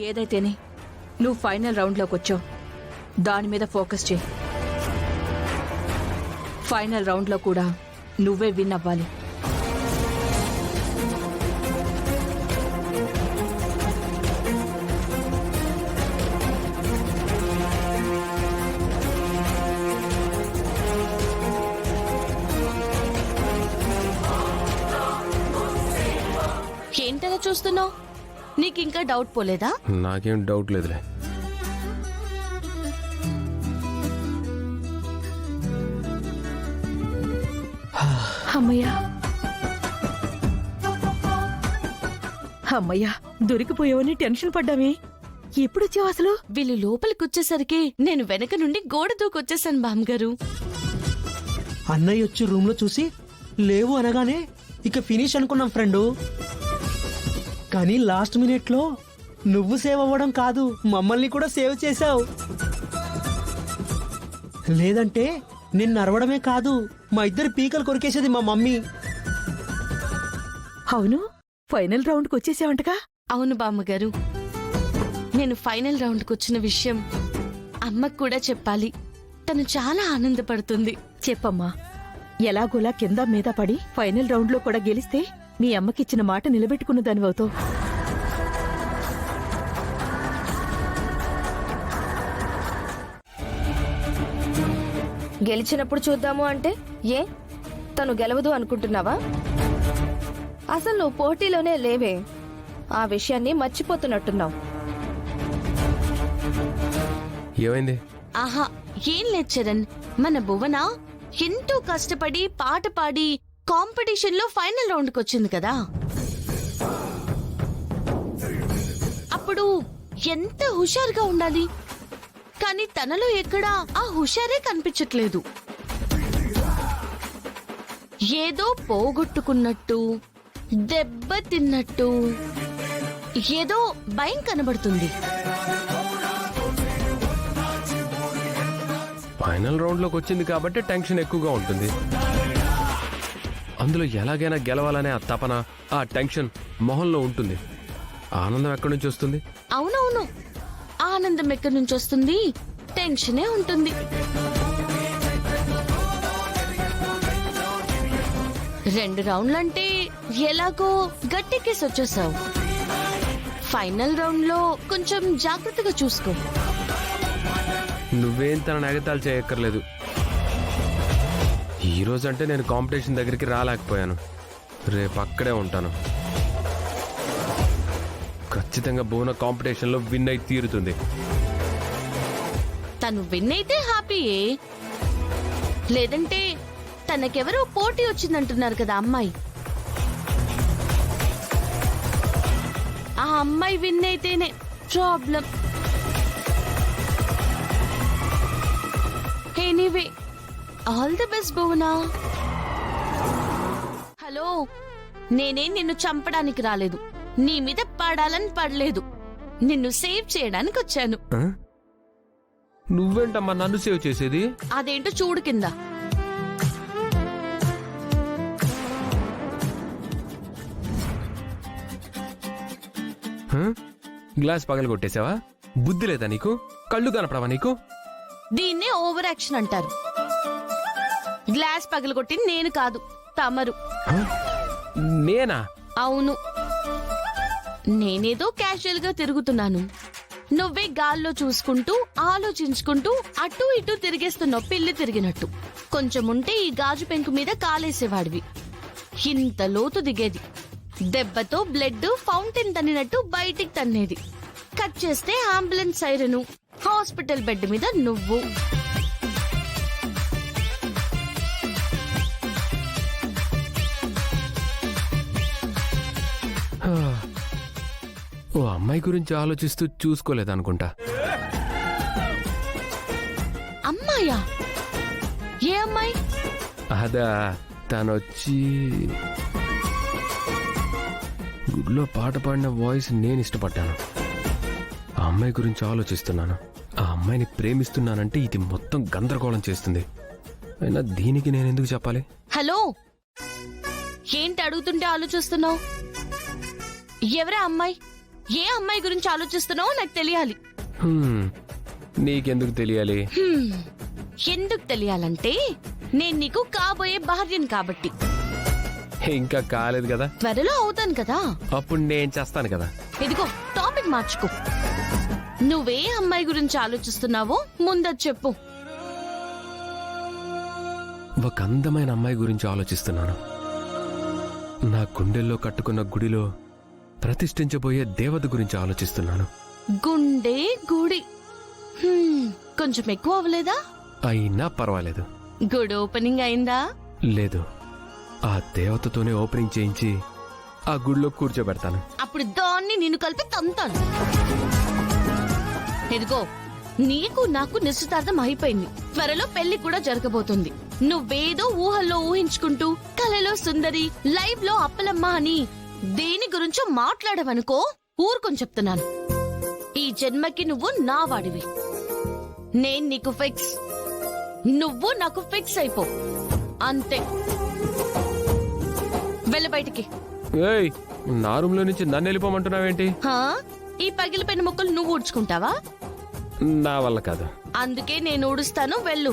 ఏదైతేనే నువ్వు ఫైనల్ రౌండ్లోకి వచ్చావు. దాని మీద ఫోకస్ చేయి. ఫైనల్ రౌండ్లో కూడా నువ్వే విన్ అవ్వాలి. ఏంటలా చూస్తున్నావు? నీకింకా డౌట్ పోలేదా? నాకేం డౌట్ లేదులే. అమ్మయ్యా అమ్మయ్యా, దొరికిపోయావని టెన్షన్ పడ్డామే. ఎప్పుడొచ్చావు అసలు? వీళ్ళు లోపలికొచ్చేసరికి నేను వెనక నుండి గోడ దూకొచ్చేసాను బామ్మగారు. అన్నయ్య వచ్చి రూమ్ లో చూసి లేవు అనగానే ఇక ఫినిష్ అనుకున్నాం ఫ్రెండు. కానీ లాస్ట్ మినిట్ లో నువ్వు సేవ్ అవ్వడం కాదు, మమ్మల్ని కూడా సేవ్ చేశావు. లేదంటే నిన్ను అరవడమే కాదు, మా ఇద్దరు పీకలు కొరికేసేది మా మమ్మీ. అవును, ఫైనల్ రౌండ్కి వచ్చేసావంటగా? అవును బామ్మగారు, నేను ఫైనల్ రౌండ్కి వచ్చిన విషయం అమ్మకు కూడా చెప్పాలి. తను చాలా ఆనందపడుతుంది. చెప్పమ్మా. ఎలాగోలా కింద మీద పడి ఫైనల్ రౌండ్లో కూడా గెలిస్తే మీ అమ్మకిచ్చిన మాట నిలబెట్టుకున్న దానివవుతావు. గెలిచినప్పుడు చూద్దాము అంటే ఏ తను గెలవదు అనుకుంటున్నావా? అసలు నువ్వు పోటీలోనే లేవే. ఆ విషయాన్ని మర్చిపోతున్నట్టున్నావు. ఏమైంది? ఆహా, ఏం లేదు చరణ్. మన భువన ఎంతో కష్టపడి పాట పాడి కాంపిటీషన్ లో ఫైనల్ రౌండ్కి వచ్చింది కదా. అప్పుడు ఎంత హుషారుగా ఉండాలి, కానీ తనలో ఎక్కడా ఆ హుషారే కనిపించట్లేదు. ఏదో పోగొట్టుకున్నట్టు, దెబ్బ తిన్నట్టు, ఏదో భయం కనబడుతుంది. ఫైనల్ రౌండ్ లోకి వచ్చింది కాబట్టి టెన్షన్ ఎక్కువగా ఉంటుంది. అందులో ఎలాగైనా గెలవాలనే ఆ తపన, ఆ టెన్షన్ మొహంలో ఉంటుంది. ఆనందం ఎక్కడి నుంచి వస్తుంది? అవునవును, ఆనందం ఎక్కడి నుంచి వస్తుంది? టెన్షనే ఉంటుంది. రెండు రౌండ్లంటే ఎలాగో గట్టెక్కేసి వచ్చేసావు. ఫైనల్ రౌండ్ లో కొంచెం జాగ్రత్తగా చూసుకో. నువ్వేం తన ఎగతాలు చేయక్కర్లేదు. ఈ రోజు అంటే నేను కాంపిటీషన్ దగ్గరికి రాలేకపోయాను. రేపు అక్కడే ఉంటాను. ఖచ్చితంగా భువన కాంపిటీషన్ లో విన్ అయి తీరుతుంది. తను విన్ అయితే హ్యాపీయే. లేదంటే తనకెవరో పోటీ వచ్చిందంటున్నారు కదా అమ్మాయి. ఆ అమ్మాయి విన్ అయితేనే problem. Anyway, all the best Bhuvana. Hello, నేనే నిన్ను చంపడానికి రాలేదు, నీ మీద పడాలని పడలేదు, నిన్ను సేవ్ చేయడానికి వచ్చాను. నువ్వేంటమ్మా నన్ను సేవ్ చేసేది? అదేంటో చూడు కింద. గ్లాస్ పగల కొట్టేశావా? బుద్ధి లేదా నీకు? కళ్ళు కనపడవా నీకు? దీన్నే ఓవర్ యాక్షన్ అంటారు. గ్లాస్ పగలగొట్టింది నేను కాదు, తమరు. నేనా? అవును, నేనేదో క్యాజువల్ గా తిరుగుతున్నాను, నువ్వే గాల్లో చూసుకుంటూ ఆలోచించుకుంటూ అటూ ఇటూ తిరిగేస్తున్నావు పిల్లి తిరిగినట్టు. కొంచెం ఉంటే ఈ గాజు పెంకు మీద కాలేసేవాడివి. ఇంత లోతు దిగేది. దెబ్బతో బ్లడ్ ఫౌంటైన్ తన్నినట్టు బయటికి తన్నేది. కట్ చేస్తే అంబులెన్స్ సైరను, హాస్పిటల్ బెడ్ మీద నువ్వు. ఓ అమ్మాయి గురించి ఆలోచిస్తూ చూసుకోలేదనుకుంటా. అమ్మాయా? ఏ అమ్మాయి? అదా, తనొచ్చి గుడిలో పాట పాడిన వాయిస్ నేను ఇష్టపడ్డాను. ఆ అమ్మాయి గురించి ఆలోచిస్తున్నాను. ఆ అమ్మాయిని ప్రేమిస్తున్నానంటే ఇది మొత్తం గందరగోళం చేస్తుంది. అయినా దీనికి నేనెందుకు చెప్పాలి? హలో, ఏంటి అడుగుతుంటే ఆలోచిస్తున్నావు? ఎవరా అమ్మాయి? ఏ అమ్మాయి గురించి ఆలోచిస్తున్నావో నాకు తెలియాలి. హ్మ్, నీకెందుకు తెలియాలి? ఎందుకు తెలియాలంటే నేను నీకు కాబోయే భార్యను కాబట్టి. ఇంకా కాలేదు కదా, త్వరలో అవుతాను కదా. అప్పుడు నేను చేస్తాను కదా. ఇదిగో టాపిక్ మార్చుకో. నువ్వే అమ్మాయి గురించి ఆలోచిస్తున్నావో ముందది చెప్పు. ఒక అందమైన అమ్మాయి గురించి ఆలోచిస్తున్నాను. నా గుండెల్లో కట్టుకున్న గుడిలో ప్రతిష్ఠించబోయే దేవత గురించి ఆలోచిస్తున్నాను. గుండె గుడి కొంచెం ఎక్కువ అవ్వలేదా? అయినా పర్వాలేదు. గుడి ఓపెనింగ్ అయిందా? లేదు, ఆ దేవతతోనే ఓపెనింగ్ చేయించి ఆ గుడిలో కూర్చోబెడతాను. అప్పుడు దాన్ని నిన్ను కలిపి తంతాను. ఎదుగో నీకు నాకు నిశ్చితార్థం అయిపోయింది. త్వరలో పెళ్లి కూడా జరగబోతుంది. నువ్వేదో ఊహల్లో ఊహించుకుంటూ కలలో సుందరి లైవ్ లో అప్పలమ్మ అని దేని గురించో మాట్లాడవనుకో ఊరుకొని చెప్తున్నాను. ఈ జన్మకి నువ్వు నా వాడివి. నేను నీకు ఫిక్స్, నువ్వు నాకు ఫిక్స్ అయిపో. అంతే. వెళ్ళ బయటికి. ఏయ్, నా రూమ్ లో నుంచి నన్ను వెళ్ళిపోమంటున్నావేంటి? హా? ఈ పగిలిపోయిన ముక్కలు నువ్వు ఊడ్చుకుంటావా? నా వల్ల కాదు. అందుకే నేను ఊడుస్తాను. వెళ్ళు.